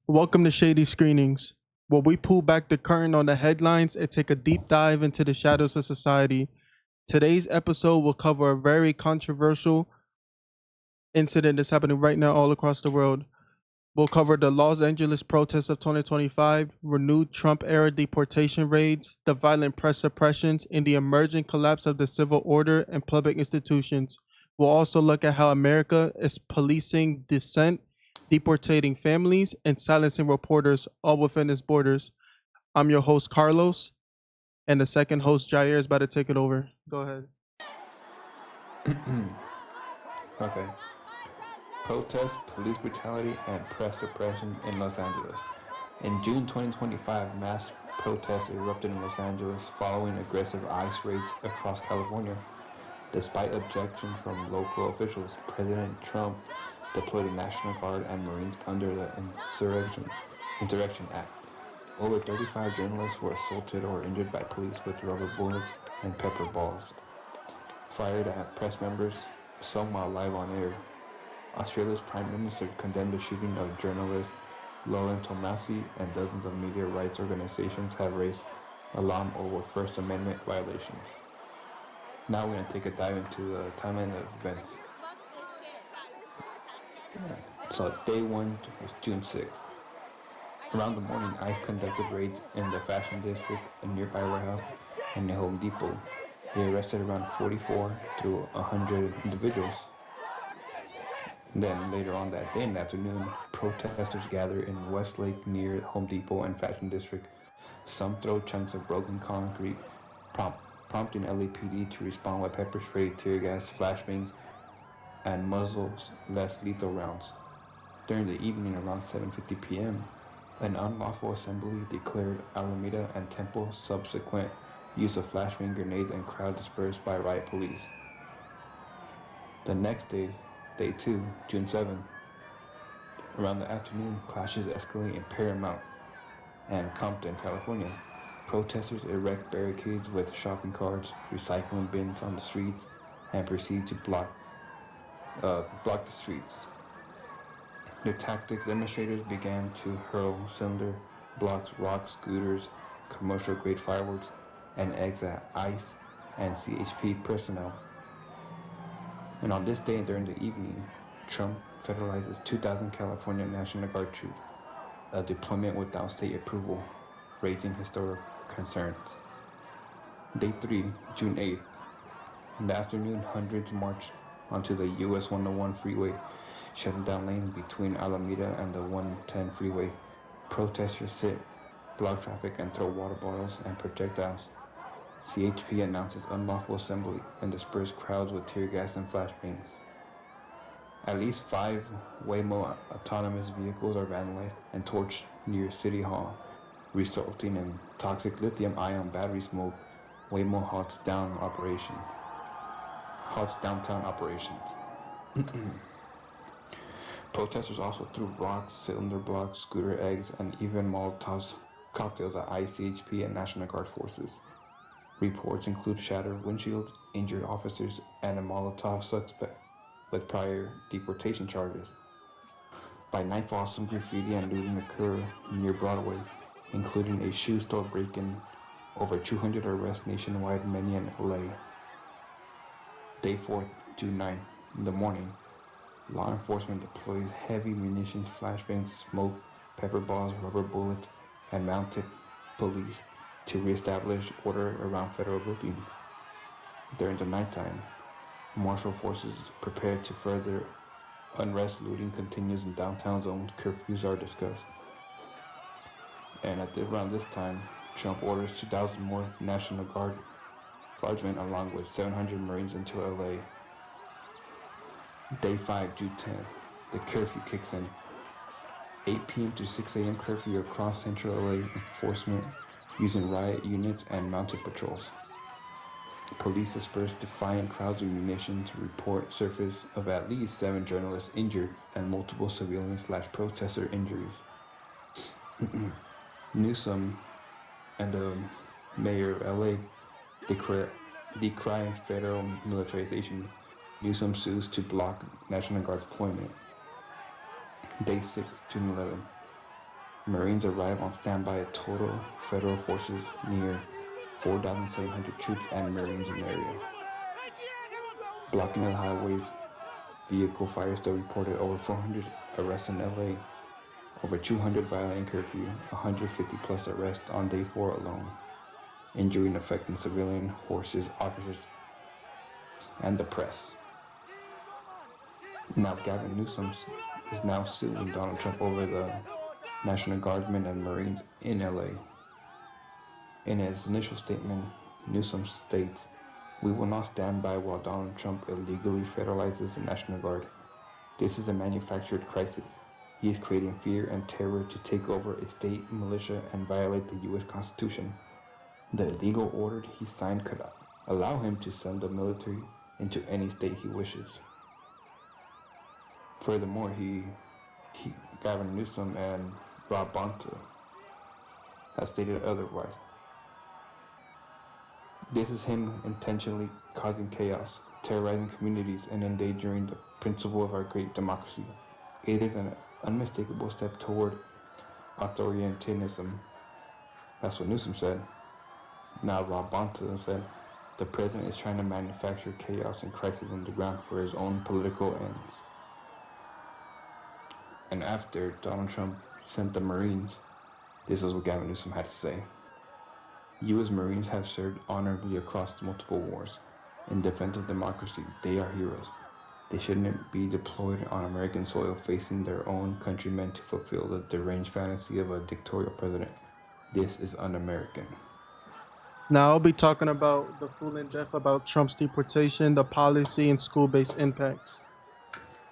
Welcome to Shady Screenings, where we pull back the curtain on the headlines and take a deep dive into the shadows of society. Today's episode will cover a very controversial incident that's happening right now all across the world. We'll cover the Los Angeles protests of 2025, renewed Trump era deportation raids, the violent press suppressions, and the emerging collapse of the civil order and public institutions. We'll also look at how America is policing dissent, deportating families, and silencing reporters all within its borders. I'm your host, Carlos, and the second host, Jair, is about to take it over. Go ahead. Okay. Protests, police brutality, and press suppression in Los Angeles. In June 2025, mass protests erupted in Los Angeles following aggressive ICE raids across California. Despite objection from local officials, President Trump deployed the National Guard and Marines under the Insurrection Act. Over 35 journalists were assaulted or injured by police with rubber bullets and pepper balls fired at press members, some while live on air. Australia's Prime Minister condemned the shooting of journalist Lauren Tomasi, and dozens of media rights organizations have raised alarm over First Amendment violations. Now we're going to take a dive into the timeline of events. So day one was June 6th. Around the morning, ICE conducted raids in the fashion district, a nearby warehouse, and the Home Depot. They arrested around 44 through 100 individuals. Then later on that day in the afternoon, protesters gathered in Westlake near Home Depot and Fashion District. Some throw chunks of broken concrete, prompting LAPD to respond with pepper spray, tear gas, flashbangs, and muzzles less lethal rounds. During the evening around 7:50 p.m., an unlawful assembly declared Alameda and Temple, subsequent use of flashbang grenades, and crowd dispersed by riot police. The next day, day 2, June 7th, around the afternoon, clashes escalate in Paramount and Compton, California. Protesters erect barricades with shopping carts, recycling bins on the streets, and proceed to block the streets. Their tactics, demonstrators began to hurl cylinder blocks, rocks, scooters, commercial-grade fireworks, and eggs at ICE and CHP personnel. And on this day during the evening, Trump federalizes 2,000 California National Guard troops, a deployment without state approval, raising historic concerns. Day 3, June 8th. In the afternoon, hundreds marched onto the US 101 freeway, shutting down lanes between Alameda and the 110 freeway. Protesters sit, block traffic, and throw water bottles and projectiles. CHP announces unlawful assembly and dispersed crowds with tear gas and flashbangs. At least 5 Waymo autonomous vehicles are vandalized and torched near City Hall, resulting in toxic lithium-ion battery smoke. Waymo halts downtown operations. Protesters also threw rocks, cylinder blocks, scooter eggs, and even Molotov cocktails at ICHP and National Guard forces. Reports include shattered windshields, injured officers, and a Molotov suspect with prior deportation charges. By nightfall, some graffiti and looting occurred near Broadway, including a shoe store break-in. Over 200 arrests nationwide, many in LA. Day 4, June 9. In the morning, law enforcement deploys heavy munitions, flashbangs, smoke, pepper balls, rubber bullets, and mounted police to re-establish order around federal buildings. During the nighttime, marshal forces prepare to further unrest. Looting continues in downtown zones. Curfews are discussed. And around this time, Trump orders 2,000 more National Guardsmen along with 700 Marines into LA. Day 5, June 10th, the curfew kicks in. 8 p.m. to 6 a.m. curfew across central LA, enforcement using riot units and mounted patrols. Police dispersed defiant crowds with munitions. Report surfaced of at least 7 journalists injured and multiple civilian/protester injuries. Newsom and the mayor of LA decry federal militarization. Newsom sues to block National Guard deployment. Day 6, June 11. Marines arrive on standby at total federal forces near 4,700 troops and Marines in the area. Blocking the highways, vehicle fires still reported over 400 arrests in LA, over 200 violating curfew, 150 plus arrests on day 4 alone, injury and affecting civilian, horses, officers, and the press. Now Gavin Newsom is now suing Donald Trump over the National Guardsmen and Marines in LA. In his initial statement, Newsom states, "We will not stand by while Donald Trump illegally federalizes the National Guard. This is a manufactured crisis. He is creating fear and terror to take over a state militia and violate the U.S. Constitution. The illegal order he signed could allow him to send the military into any state he wishes." Furthermore, Gavin Newsom and Rob Bonta has stated otherwise. This is him intentionally causing chaos, terrorizing communities, and endangering the principle of our great democracy. It is an unmistakable step toward authoritarianism. That's what Newsom said. Now Rob Bonta said, "The president is trying to manufacture chaos and crisis on the ground for his own political ends." And after Donald Trump sent the Marines, this is what Gavin Newsom had to say. "U.S. Marines have served honorably across multiple wars. In defense of democracy, they are heroes. They shouldn't be deployed on American soil facing their own countrymen to fulfill the deranged fantasy of a dictatorial president. This is un-American." Now I'll be talking about the full in depth about Trump's deportation, the policy, and school-based impacts.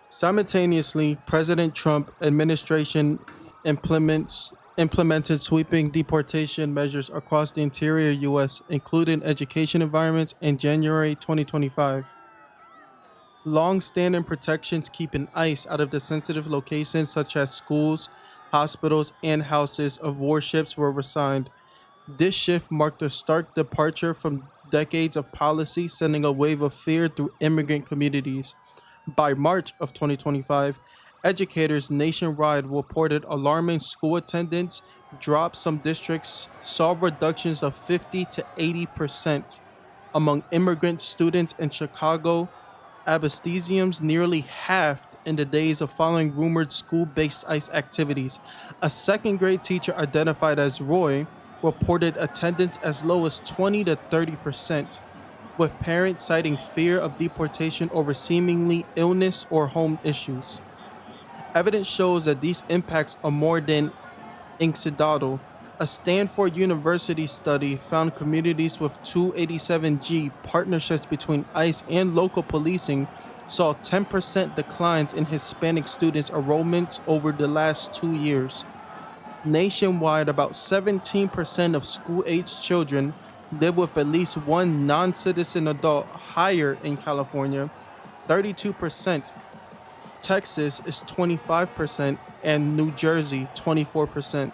Simultaneously, President Trump administration implemented sweeping deportation measures across the interior U.S., including education environments, in January 2025. Long-standing protections keeping ICE out of the sensitive locations such as schools, hospitals, and houses of warships were resigned. This shift marked a stark departure from decades of policy, sending a wave of fear through immigrant communities. By March of 2025, educators nationwide reported alarming school attendance drops. Some districts saw reductions of 50 to 80% among immigrant students in Chicago. Absenteeism nearly halved in the days of following rumored school-based ICE activities. A second-grade teacher identified as Roy reported attendance as low as 20 to 30%, with parents citing fear of deportation over seemingly illness or home issues. Evidence shows that these impacts are more than incidental. A Stanford University study found communities with 287G partnerships between ICE and local policing saw 10% declines in Hispanic students' enrollments over the last 2 years. Nationwide, about 17% of school-aged children live with at least one non-citizen adult, higher in California, 32%. Texas is 25%, and New Jersey 24%.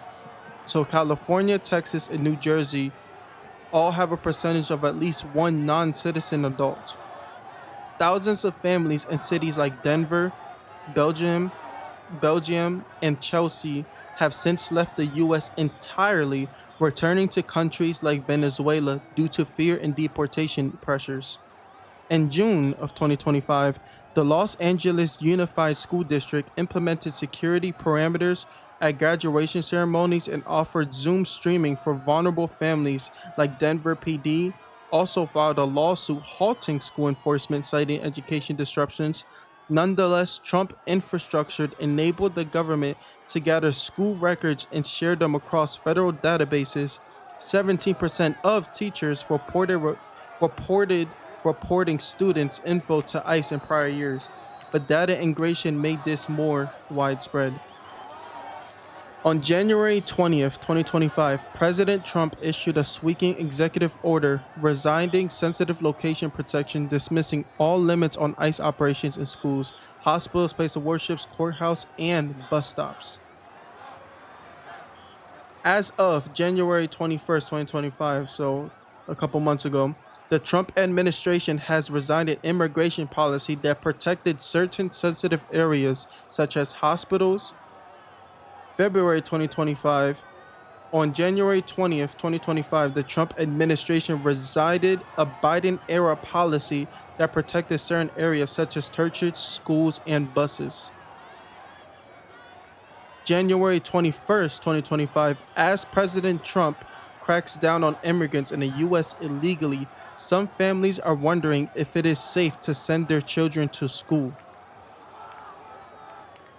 So California, Texas, and New Jersey all have a percentage of at least one non-citizen adult. Thousands of families in cities like Denver, Belgium, and Chelsea have since left the U.S. entirely, returning to countries like Venezuela due to fear and deportation pressures. In June of 2025, the Los Angeles Unified School District implemented security parameters at graduation ceremonies and offered Zoom streaming for vulnerable families. Like Denver PD also filed a lawsuit halting school enforcement, citing education disruptions. Nonetheless, Trump infrastructure enabled the government to gather school records and share them across federal databases. 17% of teachers reporting students' info to ICE in prior years, but data integration made this more widespread. On January 20th, 2025, President Trump issued a sweeping executive order resigning sensitive location protection, dismissing all limits on ICE operations in schools, hospitals, places of worship, courthouse, and bus stops. As of January 21st, 2025, so a couple months ago, the Trump administration has resigned an immigration policy that protected certain sensitive areas such as hospitals, February 2025. On January 20th, 2025, the Trump administration resided a Biden era policy that protected certain areas such as churches, schools, and buses. January 21st, 2025, as President Trump cracks down on immigrants in the U.S. illegally, some families are wondering if it is safe to send their children to school.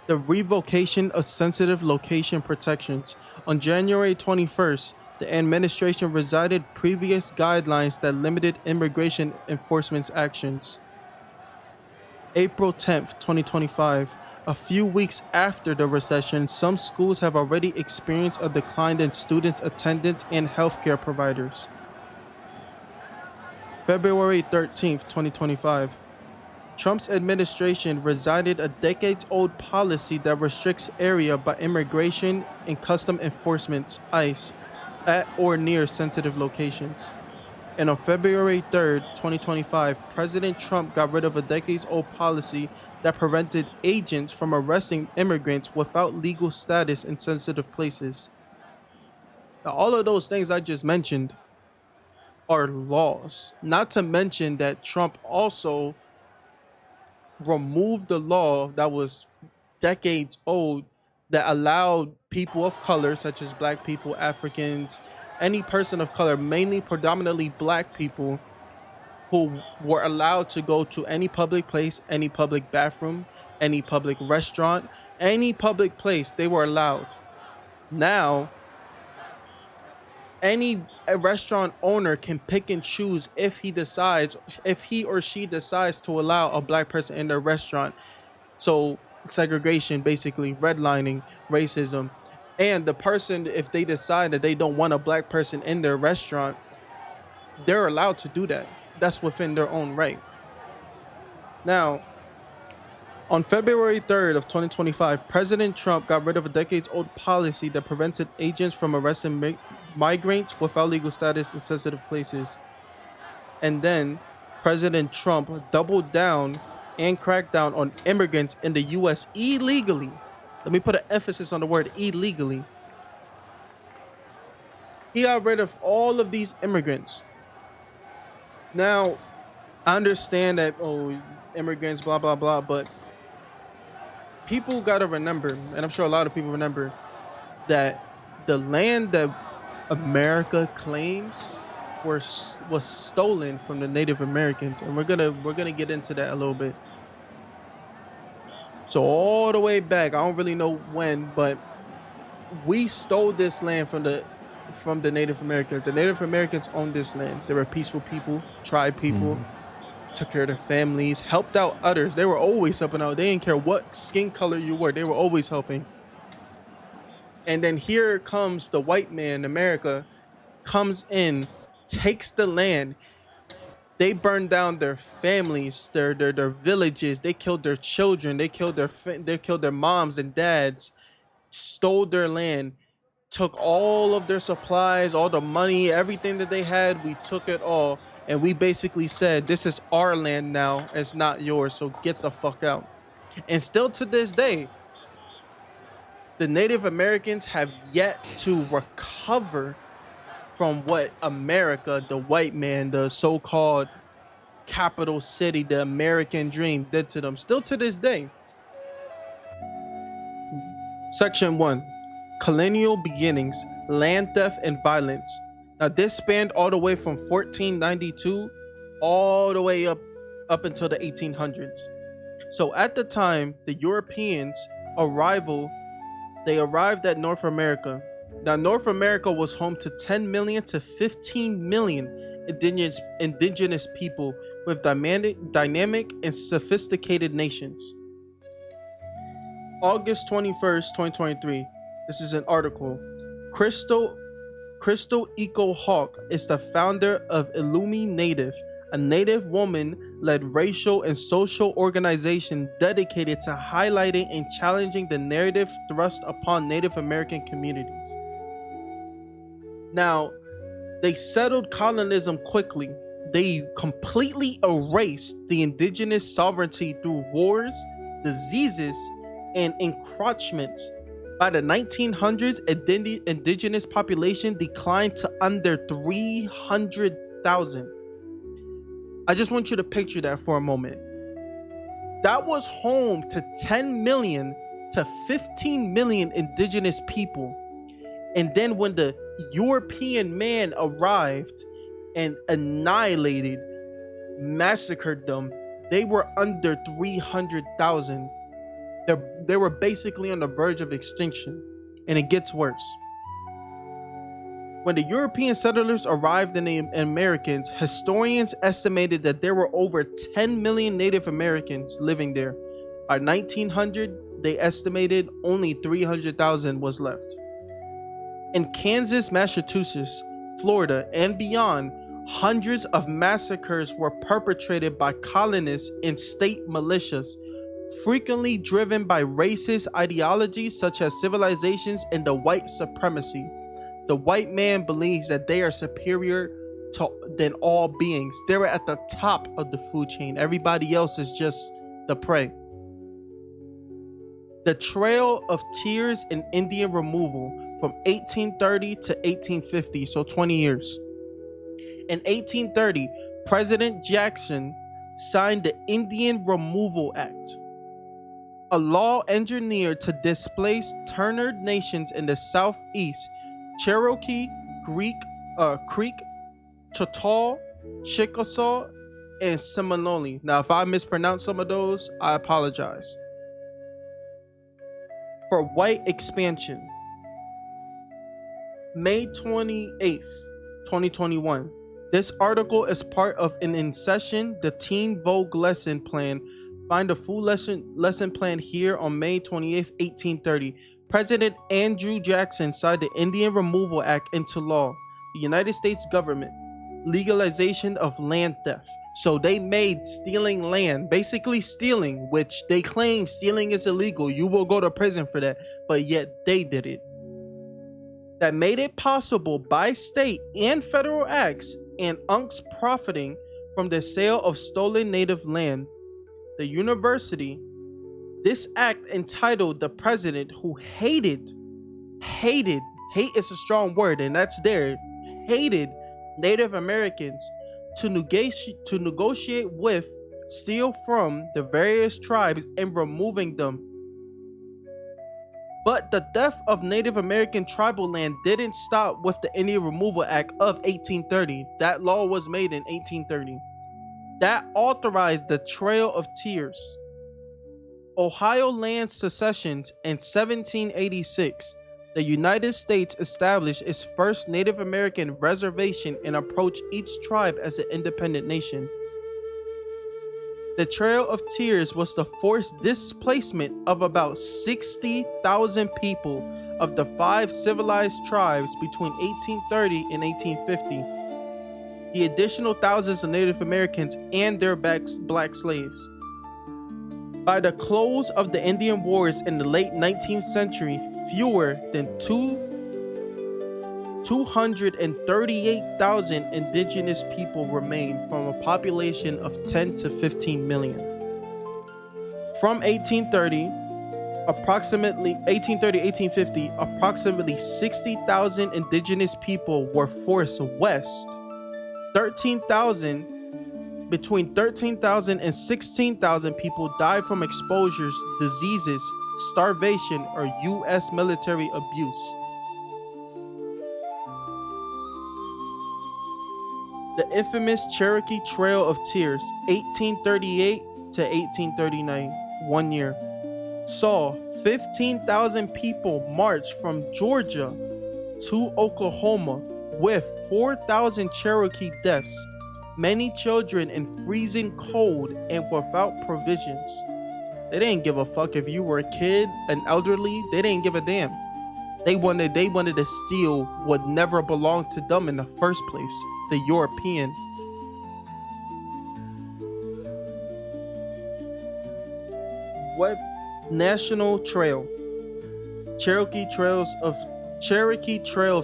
The revocation of sensitive location protections. On January 21st, the administration resided previous guidelines that limited immigration enforcement actions. April 10th, 2025. A few weeks after the recession, some schools have already experienced a decline in students' attendance and healthcare providers. February 13th, 2025. Trump's administration resided a decades-old policy that restricts area by Immigration and Custom Enforcement (ICE) at or near sensitive locations. And on February 3rd, 2025, President Trump got rid of a decades-old policy that prevented agents from arresting immigrants without legal status in sensitive places. Now, all of those things I just mentioned are laws. Not to mention that Trump also removed the law that was decades old that allowed people of color, such as black people, Africans, any person of color, mainly predominantly black people, who were allowed to go to any public place, any public bathroom, any public restaurant, any public place. They were allowed. Now, any restaurant owner can pick and choose if he or she decides to allow a black person in their restaurant. So segregation, basically redlining, racism. And the person, if they decide that they don't want a black person in their restaurant, they're allowed to do that. That's within their own right. Now, on February 3rd of 2025, President Trump got rid of a decades-old policy that prevented agents from arresting migrants without legal status in sensitive places. And then President Trump doubled down and cracked down on immigrants in the U.S. illegally. Let me put an emphasis on the word illegally. He got rid of all of these immigrants. Now, I understand that, immigrants, blah, blah, blah, but people got to remember, and I'm sure a lot of people remember, that the land that America claims was stolen from the Native Americans, and we're gonna get into that a little bit. So all the way back, I don't really know when, but we stole this land from the Native Americans. The Native Americans owned this land. They were peaceful people, tribe people, took care of their families, helped out others. They were always helping out. They didn't care what skin color you were. They were always helping. And then here comes the white man, America, comes in, takes the land. They burned down their families, their villages. They killed their children. They killed their moms and dads. Stole their land, took all of their supplies, all the money, everything that they had. We took it all, and we basically said, "This is our land now. It's not yours. So get the fuck out." And still to this day, the Native Americans have yet to recover from what America, the white man, the so-called capital city, the American dream did to them. Still to this day. Section 1. Colonial beginnings, land theft and violence. Now this spanned all the way from 1492 all the way up until the 1800s. So at the time, the Europeans arrived at North America. Now, North America was home to 10 million to 15 million indigenous people with dynamic and sophisticated nations. August 21st, 2023. This is an article. Crystal Eco Hawk is the founder of Illumi Native, a Native woman-led racial and social organization dedicated to highlighting and challenging the narrative thrust upon Native American communities. Now, they settled colonialism quickly. They completely erased the indigenous sovereignty through wars, diseases, and encroachments. By the 1900s, indigenous population declined to under 300,000. I just want you to picture that for a moment. That was home to 10 million to 15 million indigenous people. And then when the European man arrived and annihilated, massacred them, they were under 300,000. They were basically on the verge of extinction. And it gets worse. When the European settlers arrived in the Americans, historians estimated that there were over 10 million Native Americans living there. By 1900, they estimated only 300,000 was left. In Kansas, Massachusetts, Florida, and beyond, hundreds of massacres were perpetrated by colonists and state militias, frequently driven by racist ideologies such as civilizations and the white supremacy. The white man believes that they are superior than all beings. They're at the top of the food chain. Everybody else is just the prey. The Trail of Tears and Indian Removal from 1830 to 1850, so 20 years. In 1830, President Jackson signed the Indian Removal Act, a law engineered to displace Turner nations in the southeast: Cherokee, Creek, Choctaw, Chickasaw, and Seminole. Now, if I mispronounce some of those, I apologize. For white expansion, May 28th, 2021. This article is part of an in session, the Teen Vogue lesson plan. Find a full lesson plan here on May 28th, 1830. President Andrew Jackson signed the Indian Removal Act into law. The United States government, legalization of land theft. So they made stealing land, basically stealing, which they claim stealing is illegal. You will go to prison for that, but yet they did it. That made it possible by state and federal acts and UNCs profiting from the sale of stolen native land. The university, this act entitled the president who hated, hate is a strong word and that's there, hated Native Americans to negotiate with, steal from the various tribes and removing them. But the theft of Native American tribal land didn't stop with the Indian Removal Act of 1830. That law was made in 1830. That authorized the Trail of Tears. Ohio land secessions in 1786. The United States established its first Native American reservation and approached each tribe as an independent nation. The Trail of Tears was the forced displacement of about 60,000 people of the 5 civilized tribes between 1830 and 1850. The additional thousands of Native Americans and their black slaves. By the close of the Indian Wars in the late 19th century, fewer than 238,000 indigenous people remained from a population of 10 to 15 million. From 1850, approximately 60,000 indigenous people were forced west. Between 13,000 and 16,000 people died from exposures, diseases, starvation, or U.S. military abuse. The infamous Cherokee Trail of Tears, 1838 to 1839, 1 year, saw 15,000 people march from Georgia to Oklahoma with 4,000 Cherokee deaths, many children in freezing cold and without provisions. They didn't give a fuck if you were a kid, an elderly, they didn't give a damn. They wanted to steal what never belonged to them in the first place, the European. What National Trail? Cherokee Trail of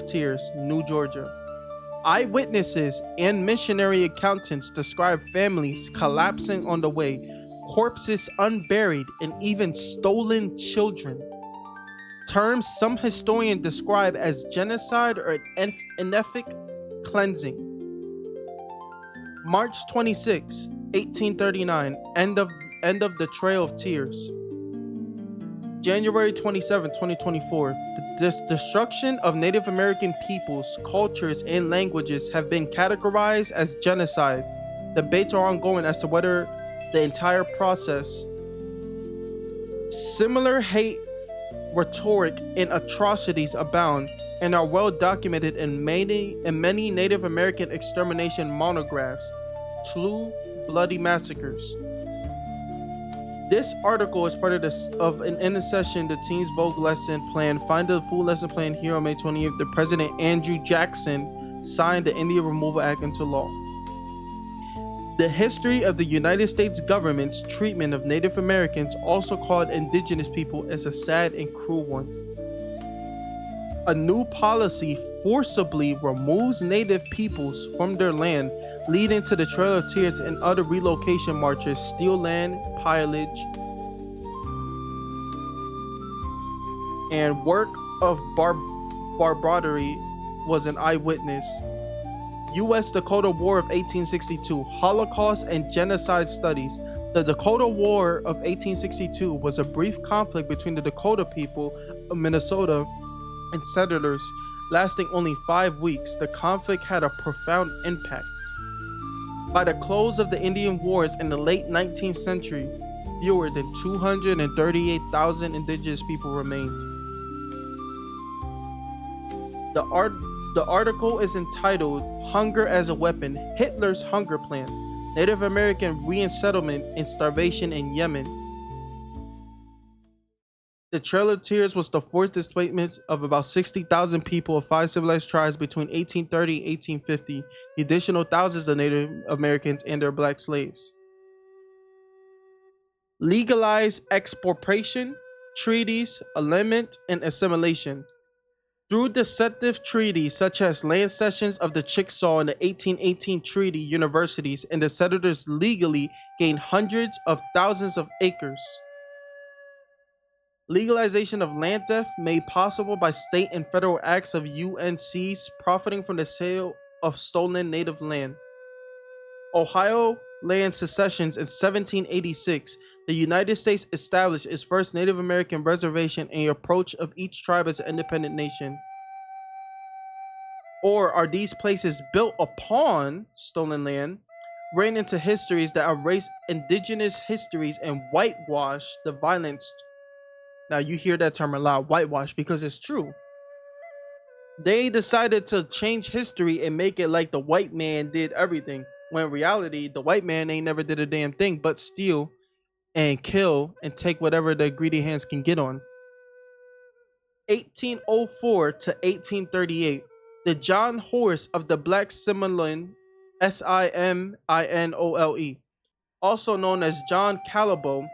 Tears, New Georgia. Eyewitnesses and missionary accountants describe families collapsing on the way, corpses unburied, and even stolen children. terms some historians describe as genocide or an ethnic cleansing. March 26, 1839, end of the Trail of Tears. January 27, 2024, the destruction of Native American peoples, cultures, and languages have been categorized as genocide. Debates are ongoing as to whether the entire process. Similar hate rhetoric and atrocities abound and are well documented in many Native American extermination monographs, true bloody massacres. This article is part of in the session the Teens Vogue lesson plan. Find the full lesson plan here on May 20th. The President Andrew Jackson signed the Indian Removal Act into law. The history of the United States government's treatment of Native Americans, also called indigenous people, is a sad and cruel one. A new policy forcibly removes Native peoples from their land, leading to the Trail of Tears and other relocation marches, steel land, pillage, and work of barbarity was an eyewitness. U.S. Dakota War of 1862, Holocaust and Genocide Studies. The Dakota War of 1862 was a brief conflict between the Dakota people of Minnesota and settlers lasting only 5 weeks. The conflict had a profound impact. By the close of the Indian Wars in the late 19th century, fewer than 238,000 indigenous people remained. The article is entitled Hunger as a Weapon, Hitler's Hunger Plan, Native American Resettlement and Starvation in Yemen. The Trail of Tears was the forced displacement of about 60,000 people of 5 civilized tribes between 1830 and 1850, the additional thousands of Native Americans and their black slaves. Legalized expropriation, treaties, alignment, and assimilation. Through deceptive treaties such as land cessions of the Chickasaw and the 1818 Treaty, universities and the settlers legally gained hundreds of thousands of acres. Legalization of land theft made possible by state and federal acts of UNCs profiting from the sale of stolen native land. Ohio land secessions in 1786. The United States established its first Native American reservation and the approach of each tribe as an independent nation. Or are these places built upon stolen land, ran into histories that erase indigenous histories and whitewash the violence? Now you hear that term a lot, whitewash, because it's true. They decided to change history and make it like the white man did everything, when in reality, the white man ain't never did a damn thing but steal and kill and take whatever the greedy hands can get on. 1804 to 1838, the John Horse of the Black Simonole, Siminole, also known as John Calabo,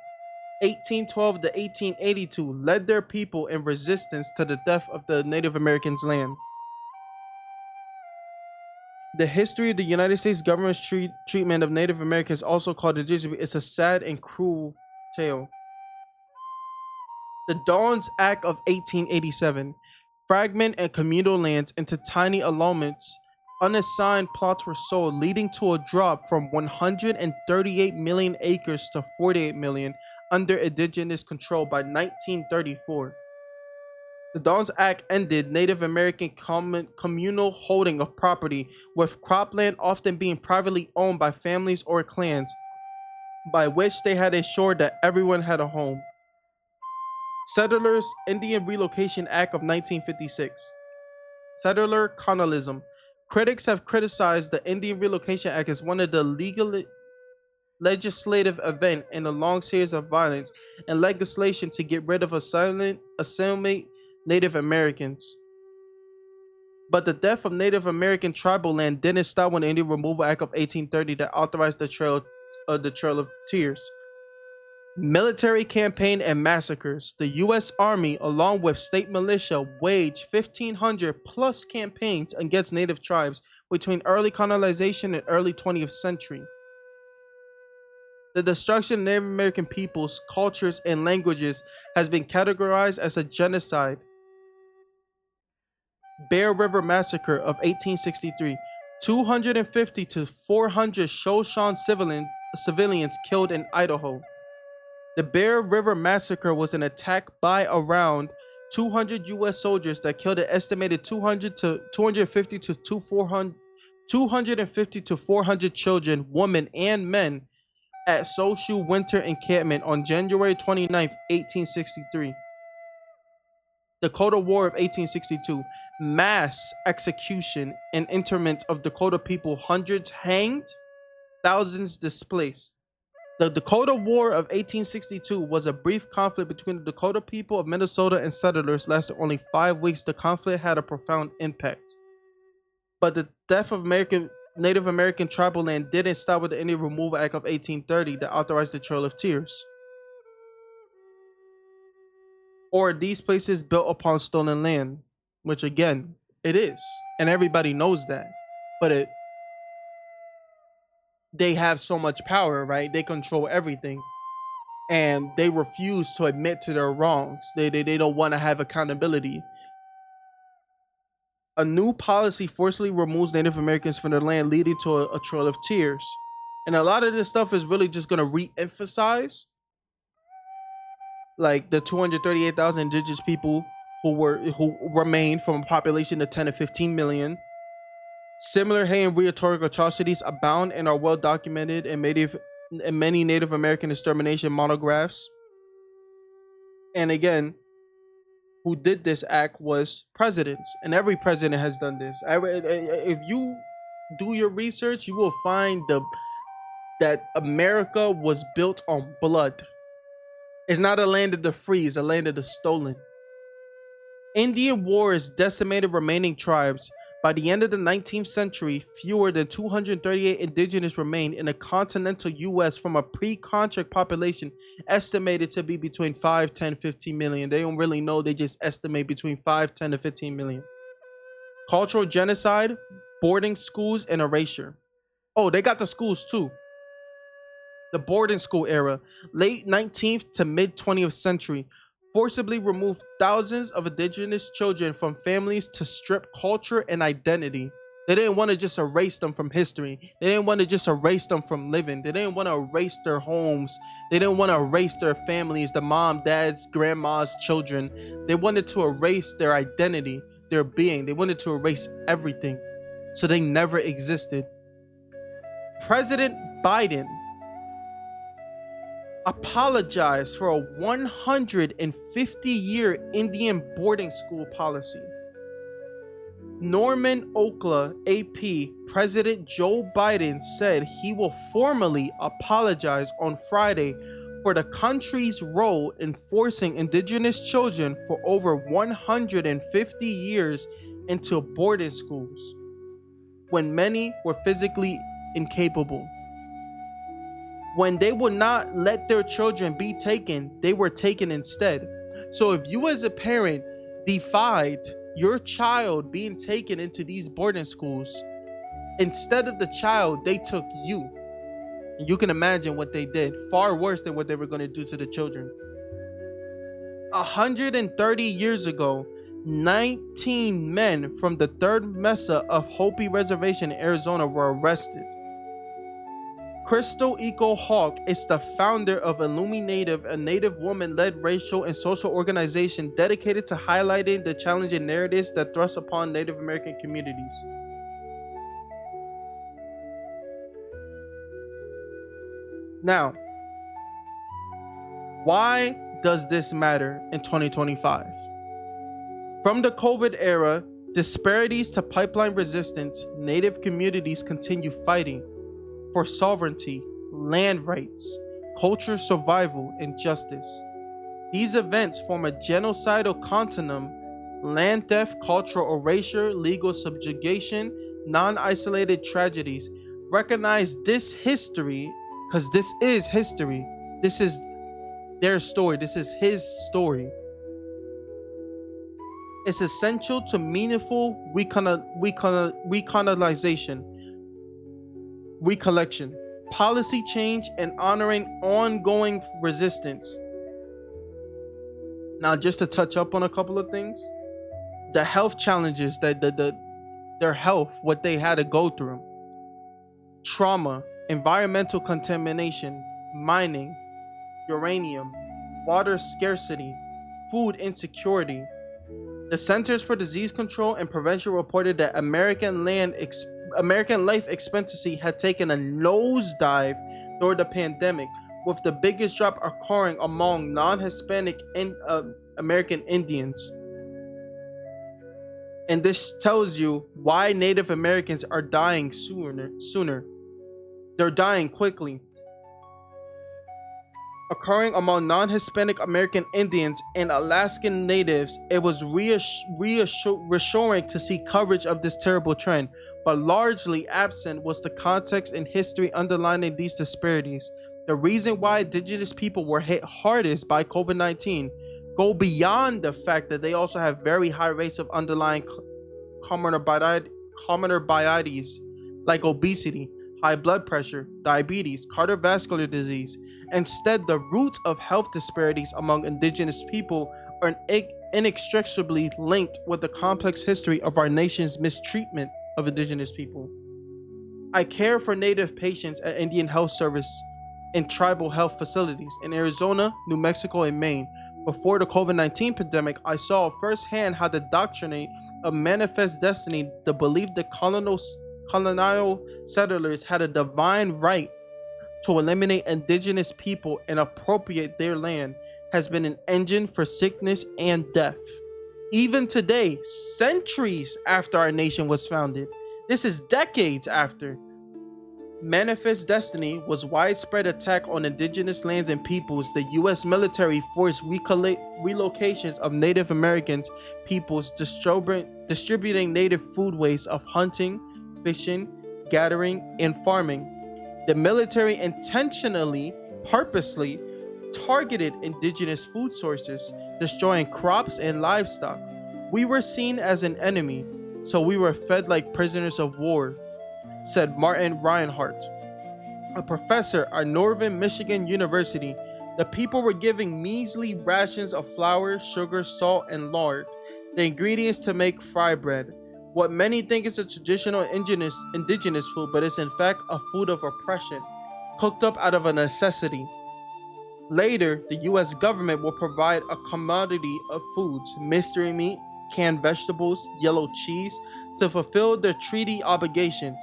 1812 to 1882, led their people in resistance to the death of the Native Americans' land. The history of the United States government's treatment of Native Americans, also called indigenous, is a sad and cruel tale. The Dawes Act of 1887, fragment and communal lands into tiny allotments. Unassigned plots were sold, leading to a drop from 138 million acres to 48 million under indigenous control by 1934. The Dawes Act ended Native American communal holding of property, with cropland often being privately owned by families or clans, by which they had ensured that everyone had a home. Settlers Indian Relocation Act of 1956. Settler colonialism. Critics have criticized the Indian Relocation Act as one of the legislative event in a long series of violence and legislation to get rid of assimilate Native Americans. But the death of Native American tribal land didn't stop when the Indian Removal Act of 1830 that authorized the Trail of Tears. Military campaign and massacres. The U.S. Army, along with state militia, waged 1,500 plus campaigns against Native tribes between early colonization and early 20th century. The destruction of Native American peoples, cultures, and languages has been categorized as a genocide. Bear River Massacre of 1863. 250 to 400 Shoshone civilians killed in Idaho. The Bear River Massacre was an attack by around 200 U.S. soldiers that killed an estimated 250 to 250 to 400 children, women, and men at Soshu Winter Encampment on January 29th, 1863. Dakota War of 1862. Mass execution and internment of Dakota people, hundreds hanged, thousands displaced. The Dakota War of 1862 was a brief conflict between the Dakota people of Minnesota and settlers, lasted only 5 weeks. The conflict had a profound impact. But the death of Native American tribal land didn't stop with the Indian Removal Act of 1830 that authorized the Trail of Tears, or these places built upon stolen land, which again, it is, and everybody knows that. But they have so much power, right? They control everything, and they refuse to admit to their wrongs. They don't want to have accountability. A new policy forcibly removes Native Americans from their land, leading to a Trail of Tears. And a lot of this stuff is really just going to re-emphasize like the 238,000 indigenous people who remained from a population of 10 to 15 million. Similar hate and rhetorical atrocities abound and are well documented in many Native American extermination monographs. And again, who did this act was presidents, and every president has done this. If you do your research, you will find that America was built on blood. It's not a land of the free, it's a land of the stolen. Indian wars decimated remaining tribes. By the end of the 19th century, fewer than 238 indigenous remained in the continental U.S. from a pre-contract population estimated to be between 5, 10, 15 million. They don't really know, they just estimate between 5, 10 to 15 million. Cultural genocide, boarding schools, and erasure. Oh, they got the schools too. The boarding school era, late 19th to mid 20th century, forcibly removed thousands of indigenous children from families to strip culture and identity. They didn't want to just erase them from history. They didn't want to just erase them from living. They didn't want to erase their homes. They didn't want to erase their families, the mom, dads, grandmas, children. They wanted to erase their identity, their being. They wanted to erase everything, so they never existed. President Biden apologized for a 150-year Indian boarding school policy. Norman Okla, AP, President Joe Biden said he will formally apologize on Friday for the country's role in forcing indigenous children for over 150 years into boarding schools when many were physically incapable. When they would not let their children be taken, they were taken instead. So if you as a parent defied your child being taken into these boarding schools, instead of the child, they took you. And you can imagine what they did, far worse than what they were going to do to the children. 130 years ago, 19 men from the 3rd Mesa of Hopi Reservation in Arizona were arrested. Crystal Eco Hawk is the founder of Illuminative, a Native woman-led racial and social organization dedicated to highlighting the challenging narratives that thrust upon Native American communities. Now, why does this matter in 2025? From the COVID era, disparities to pipeline resistance, Native communities continue fighting for sovereignty, land rights, culture survival, and justice. These events form a genocidal continuum: land theft, cultural erasure, legal subjugation, non-isolated tragedies. Recognize this history, because this is history. This is their story. This is his story. It's essential to meaningful recollection, policy change, and honoring ongoing resistance. Now, just to touch up on a couple of things, the health challenges that their health, what they had to go through, trauma, environmental contamination, mining, uranium, water scarcity, food insecurity. The Centers for Disease Control and Prevention reported that American life expectancy had taken a nosedive during the pandemic, with the biggest drop occurring among non-Hispanic American Indians. And this tells you why Native Americans are dying sooner. They're dying quickly. Occurring among non-Hispanic American Indians and Alaskan Natives, it was reassuring to see coverage of this terrible trend, but largely absent was the context and history underlying these disparities. The reason why indigenous people were hit hardest by COVID-19 go beyond the fact that they also have very high rates of underlying comorbidities like obesity, high blood pressure, diabetes, cardiovascular disease. Instead, the roots of health disparities among indigenous people are inextricably linked with the complex history of our nation's mistreatment of indigenous people. I care for Native patients at Indian Health Service and tribal health facilities in Arizona, New Mexico, and Maine. Before the COVID-19 pandemic, I saw firsthand how the doctrine of manifest destiny, the belief that colonial settlers had a divine right to eliminate indigenous people and appropriate their land, has been an engine for sickness and death. Even today, centuries after our nation was founded, this is decades after, manifest destiny was widespread attack on indigenous lands and peoples. The U.S. military forced relocations of Native Americans peoples, distributing native food waste of hunting, fishing, gathering, and farming. The military intentionally, purposely targeted indigenous food sources, destroying crops and livestock. We were seen as an enemy, so we were fed like prisoners of war, said Martin Reinhardt, a professor at Northern Michigan University. The people were given measly rations of flour, sugar, salt, and lard, the ingredients to make fry bread. What many think is a traditional indigenous food, but is in fact a food of oppression, cooked up out of a necessity. Later, the U.S. government will provide a commodity of foods, mystery meat, canned vegetables, yellow cheese, to fulfill their treaty obligations.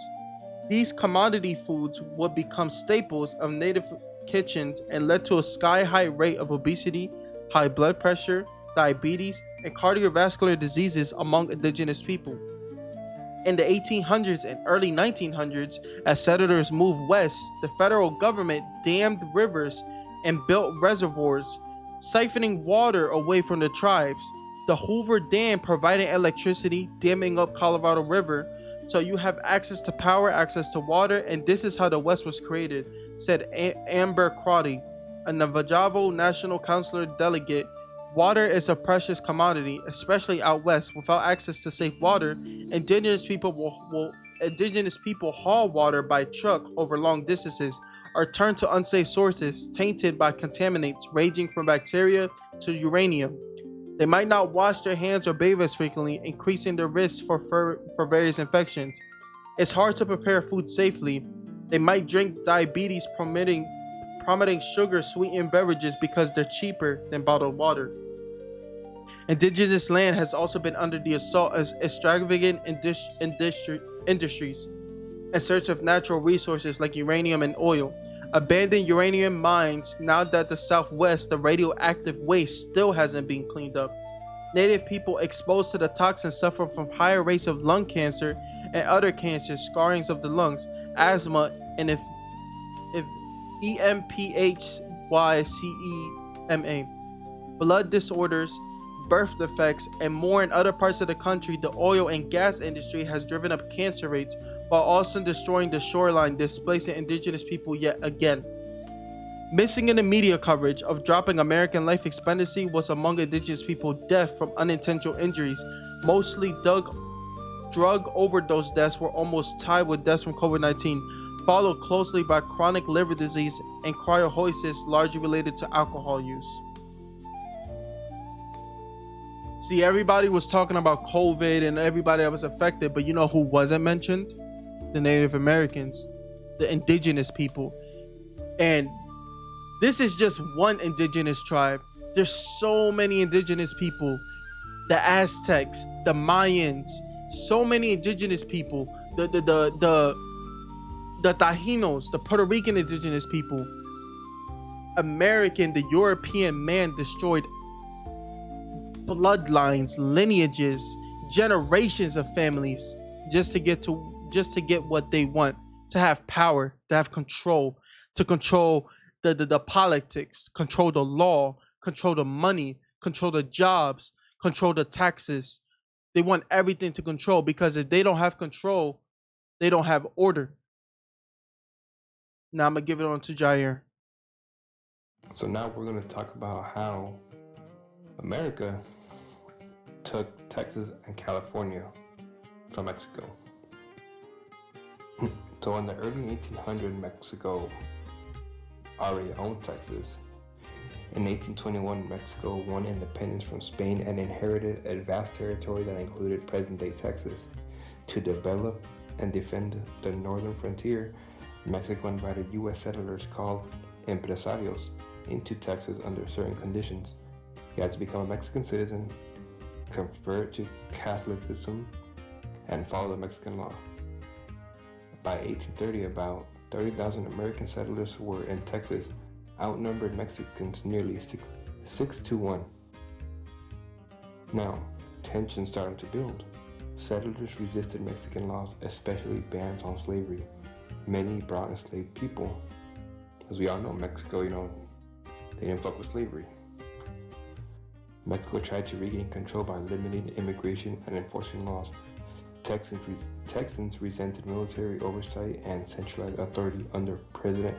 These commodity foods would become staples of native kitchens and led to a sky-high rate of obesity, high blood pressure, diabetes, and cardiovascular diseases among indigenous people. In the 1800s and early 1900s, as settlers moved west, the federal government dammed rivers and built reservoirs, siphoning water away from the tribes. The Hoover Dam provided electricity, damming up Colorado River, so you have access to power, access to water, and this is how the West was created, said Amber Crotty, a Navajo National Council delegate. Water is a precious commodity, especially out west. Without access to safe water, indigenous people haul water by truck over long distances, or turn to unsafe sources tainted by contaminants ranging from bacteria to uranium. They might not wash their hands or bathe as frequently, increasing their risk for various infections. It's hard to prepare food safely. They might drink diabetes promoting sugar sweetened beverages because they're cheaper than bottled water. Indigenous land has also been under the assault as extravagant industries in search of natural resources like uranium and oil. Abandoned uranium mines. Now that the Southwest, the radioactive waste still hasn't been cleaned up. Native people exposed to the toxins suffer from higher rates of lung cancer and other cancers, scarrings of the lungs, asthma, and if EMPHYCEMA, blood disorders, birth defects, and more. In other parts of the country, the oil and gas industry has driven up cancer rates while also destroying the shoreline, displacing indigenous people yet again. Missing in the media coverage of dropping American life expectancy was among indigenous people death from unintentional injuries. Mostly drug overdose deaths were almost tied with deaths from COVID-19, followed closely by chronic liver disease and cryohosis largely related to alcohol use. See, everybody was talking about COVID and everybody that was affected, but you know who wasn't mentioned? The Native Americans, the indigenous people. And this is just one indigenous tribe. There's so many indigenous people. The Aztecs, the Mayans, so many indigenous people. The Tajinos, the Puerto Rican indigenous people. The European man destroyed bloodlines, lineages, generations of families just to get what they want, to have power, to have control, to control the politics, control the law, control the money, control the jobs, control the taxes. They want everything to control because if they don't have control, they don't have order. Now I'm gonna give it on to Jair. So now we're going to talk about how America took Texas and California from Mexico. So in the early 1800s, Mexico already owned Texas. In 1821, Mexico won independence from Spain and inherited a vast territory that included present-day Texas. To develop and defend the northern frontier, Mexico invited U.S. settlers called empresarios into Texas under certain conditions. You had to become a Mexican citizen, convert to Catholicism, and follow the Mexican law. By 1830, about 30,000 American settlers were in Texas, outnumbered Mexicans nearly 6 to 1. Now, tensions started to build. Settlers resisted Mexican laws, especially bans on slavery. Many brought enslaved people. As we all know, Mexico, they didn't fuck with slavery. Mexico tried to regain control by limiting immigration and enforcing laws. Texans resented military oversight and centralized authority under President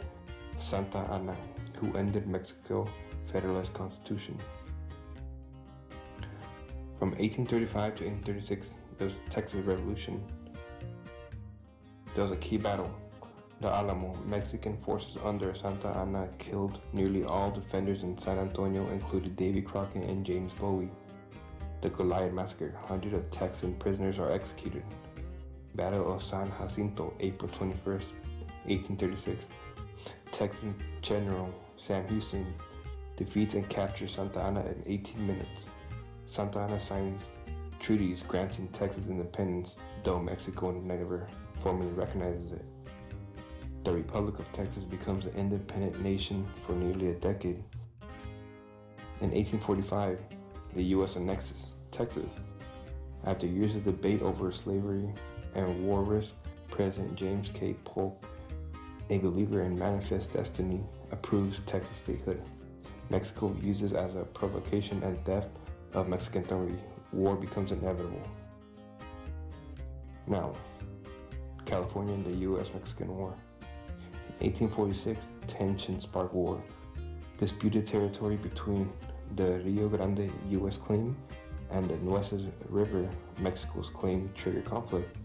Santa Anna, who ended Mexico's Federalist Constitution. From 1835 to 1836, there was the Texas Revolution. There was a key battle, the Alamo. Mexican forces under Santa Anna killed nearly all defenders in San Antonio, including Davy Crockett and James Bowie. The Goliath Massacre. Hundreds of Texan prisoners are executed. Battle of San Jacinto, April 21st, 1836. Texan General Sam Houston defeats and captures Santa Anna in 18 minutes. Santa Anna signs treaties granting Texas independence, though Mexico never formally recognizes it. The Republic of Texas becomes an independent nation for nearly a decade. In 1845, the U.S. annexes Texas. After years of debate over slavery and war risk, President James K. Polk, a believer in manifest destiny, approves Texas statehood. Mexico uses as a provocation and death of Mexican authority. War becomes inevitable. Now, California and the U.S.-Mexican War. In 1846, tensions spark war. Disputed territory between the Rio Grande U.S. claim and the Nueces River, Mexico's claim, trigger conflict.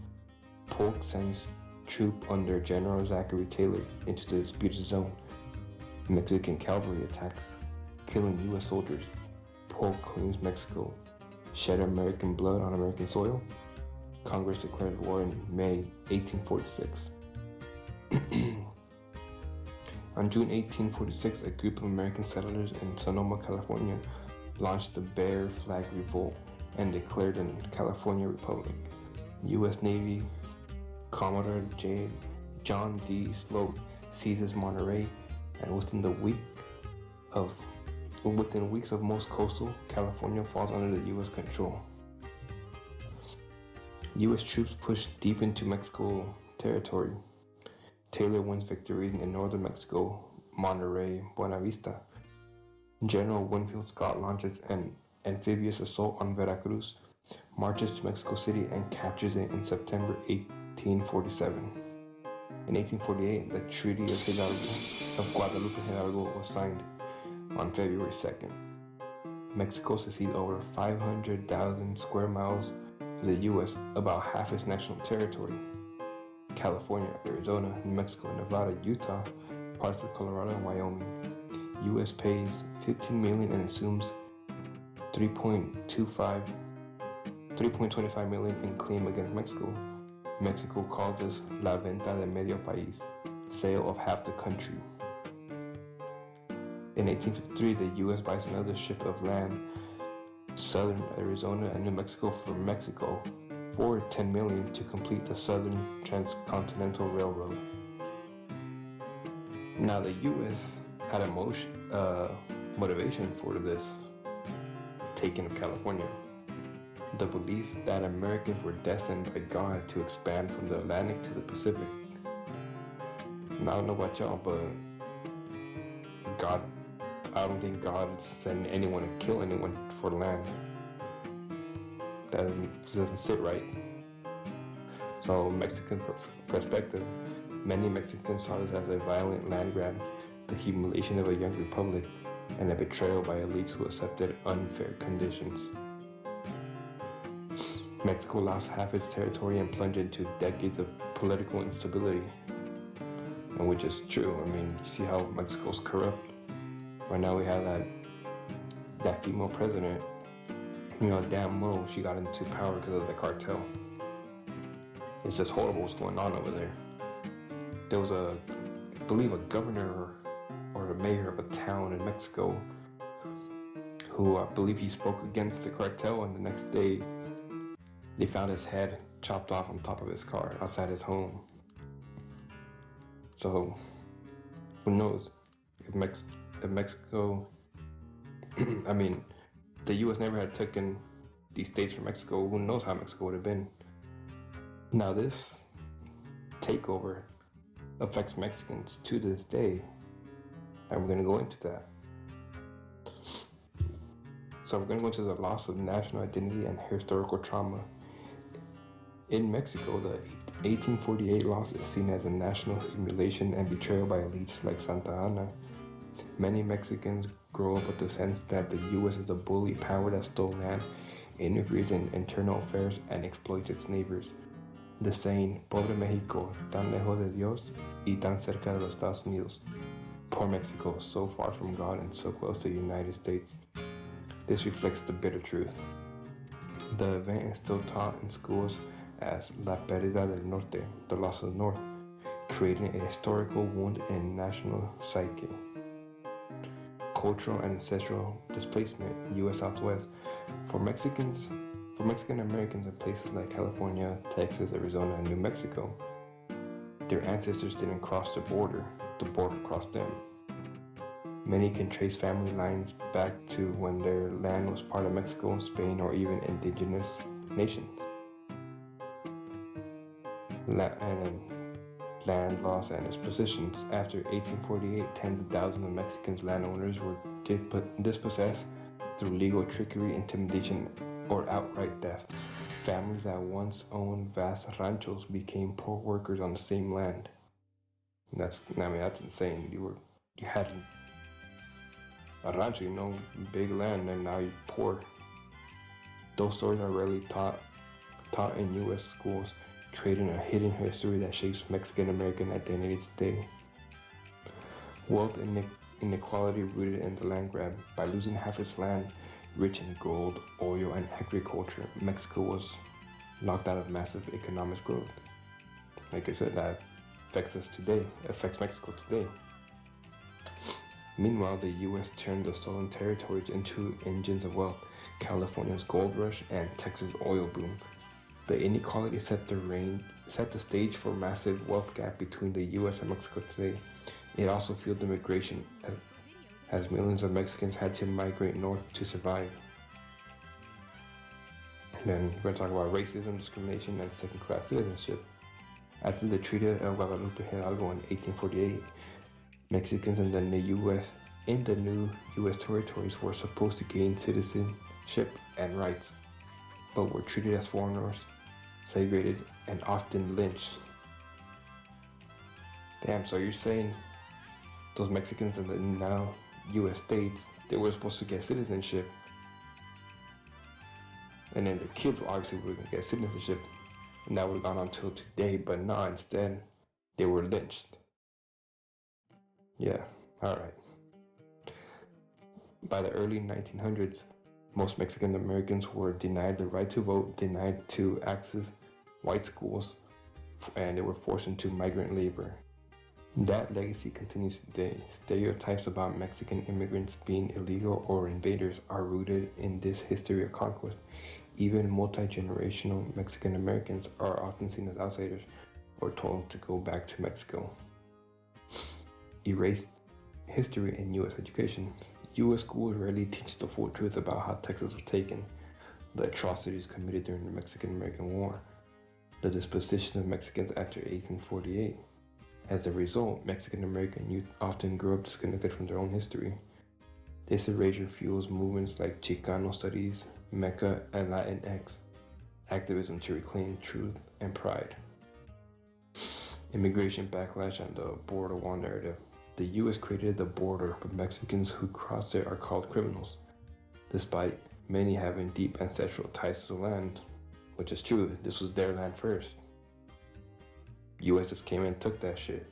Polk sends troops under General Zachary Taylor into the disputed zone. Mexican cavalry attacks, killing U.S. soldiers. Polk claims Mexico shed American blood on American soil. Congress declares war in May 1846. On June 1846, a group of American settlers in Sonoma, California, launched the Bear Flag Revolt and declared a California Republic. U.S. Navy Commodore John D. Sloat seizes Monterey, and within weeks of most coastal California falls under the U.S. control. U.S. troops push deep into Mexico territory. Taylor wins victories in northern Mexico, Monterey, Buena Vista. General Winfield Scott launches an amphibious assault on Veracruz, marches to Mexico City, and captures it in September 1847. In 1848, the Treaty of Guadalupe Hidalgo was signed on February 2nd. Mexico ceded over 500,000 square miles to the U.S., about half its national territory. California, Arizona, New Mexico, Nevada, Utah, parts of Colorado, and Wyoming. U.S. pays $15 million and assumes 3.25 3.25 million in claim against Mexico. Mexico calls this La Venta de Medio País, sale of half the country. In 1853, the U.S. buys another strip of land, southern Arizona and New Mexico, from Mexico for $10 million to complete the Southern Transcontinental Railroad. Now, the U.S. had a motivation for this taking of California. The belief that Americans were destined by God to expand from the Atlantic to the Pacific. Now, I don't know about y'all, but I don't think God sent anyone to kill anyone for land. That doesn't sit right. So, Mexican perspective, many Mexicans saw this as a violent land grab, the humiliation of a young republic, and a betrayal by elites who accepted unfair conditions. Mexico lost half its territory and plunged into decades of political instability. And which is true. I mean, you see how Mexico's corrupt. Right now we have that female president. You know, damn well she got into power because of the cartel. It's just horrible what's going on over there. There was I believe a governor or a mayor of a town in Mexico who I believe he spoke against the cartel, and the next day they found his head chopped off on top of his car outside his home. So, who knows if Mexico, I mean, the U.S. never had taken these states from Mexico, who knows how Mexico would have been. Now, this takeover affects Mexicans to this day, and we're going to go into that. So we're going to go into the loss of national identity and historical trauma. In Mexico, the 1848 loss is seen as a national humiliation and betrayal by elites like Santa Anna. Many Mexicans grow up with the sense that the U.S. is a bully power that stole land, interferes in internal affairs, and exploits its neighbors. The saying, Pobre México, tan lejos de Dios y tan cerca de los Estados Unidos. Poor Mexico, so far from God and so close to the United States. This reflects the bitter truth. The event is still taught in schools as La Pérdida del Norte, the loss of the North, creating a historical wound in national psyche. Cultural and ancestral displacement, U.S. Southwest. For Mexican Americans in places like California, Texas, Arizona, and New Mexico, their ancestors didn't cross the border crossed them. Many can trace family lines back to when their land was part of Mexico, Spain, or even indigenous nations. Land loss and its positions. After 1848, tens of thousands of Mexican landowners were dispossessed through legal trickery, intimidation, or outright theft. Families that once owned vast ranchos became poor workers on the same land. That's insane. You had a rancho, big land, and now you're poor. Those stories are rarely taught in U.S. schools, creating a hidden history that shapes Mexican American identity today. Wealth inequality rooted in the land grab. By losing half its land, rich in gold, oil, and agriculture, Mexico was locked out of massive economic growth. Like I said, that affects Mexico today. Meanwhile, the U.S. turned the stolen territories into engines of wealth. California's gold rush and Texas oil boom. The inequality set the stage for massive wealth gap between the U.S. and Mexico today. It also fueled immigration, as millions of Mexicans had to migrate north to survive. And then we're going to talk about racism, discrimination, and second-class citizenship. After the Treaty of Guadalupe Hidalgo in 1848, Mexicans in the new U.S. territories were supposed to gain citizenship and rights, but were treated as foreigners, segregated, and often lynched. Damn, so you're saying those Mexicans in the now U.S. states, they were supposed to get citizenship, and then their kids obviously were going to get citizenship, and that would have gone on until today, but no, instead, they were lynched. Yeah, alright. By the early 1900s, Most Mexican Americans were denied the right to vote, denied to access white schools, and they were forced into migrant labor. That legacy continues today. Stereotypes about Mexican immigrants being illegal or invaders are rooted in this history of conquest. Even multi-generational Mexican Americans are often seen as outsiders or told to go back to Mexico. Erased history in U.S. education. U.S. schools rarely teach the full truth about how Texas was taken, the atrocities committed during the Mexican-American War, the disposition of Mexicans after 1848. As a result, Mexican-American youth often grow up disconnected from their own history. This erasure fuels movements like Chicano studies, Meca, and Latinx activism to reclaim truth and pride. Immigration backlash and the border wall narrative. The U.S. created the border, but Mexicans who cross it are called criminals, despite many having deep ancestral ties to the land, which is true. This was their land first. U.S. just came and took that shit.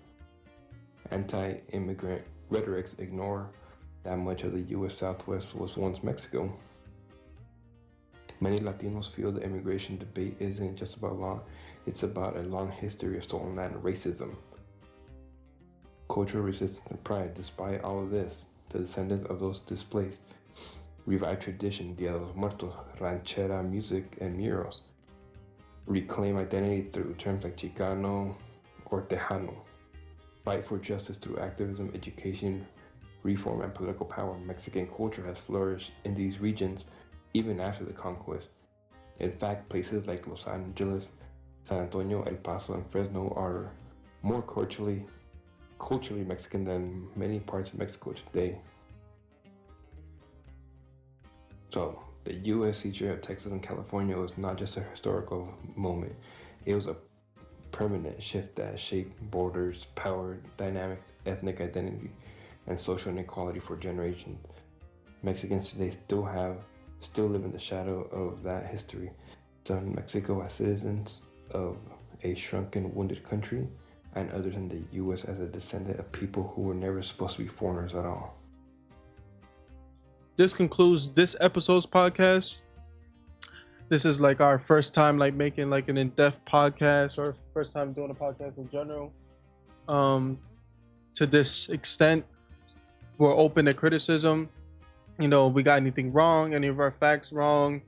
Anti-immigrant rhetorics ignore that much of the U.S. Southwest was once Mexico. Many Latinos feel the immigration debate isn't just about law, it's about a long history of stolen land racism. Cultural resistance and pride. Despite all of this, the descendants of those displaced revive tradition, Dia de los Muertos, ranchera music, and murals. Reclaim identity through terms like Chicano or Tejano. Fight for justice through activism, education, reform, and political power. Mexican culture has flourished in these regions even after the conquest. In fact, places like Los Angeles, San Antonio, El Paso, and Fresno are more culturally Mexican than many parts of Mexico today. So, the U.S. seizure of Texas and California was not just a historical moment, it was a permanent shift that shaped borders, power dynamics, ethnic identity, and social inequality for generations. Mexicans today still live in the shadow of that history. Some in Mexico as citizens of a shrunken, wounded country, and others in the U.S. as a descendant of people who were never supposed to be foreigners at all. This concludes this episode's podcast. This is like our first time like making like an in-depth podcast, or first time doing a podcast in general. To this extent, we're open to criticism. You know, we got anything wrong, any of our facts wrong,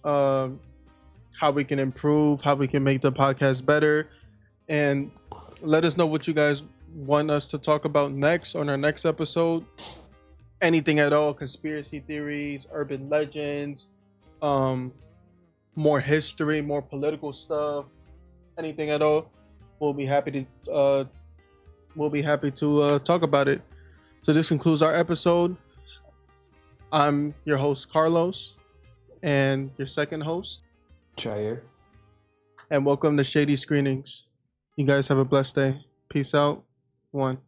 how we can improve, how we can make the podcast better, and let us know what you guys want us to talk about next on our next episode. Anything at all, conspiracy theories, urban legends, more history, more political stuff, anything at all, we'll be happy to talk about it. So this concludes our episode. I'm your host Carlos, and your second host Jair. And welcome to Shady Screenings. You guys have a blessed day. Peace out. 1.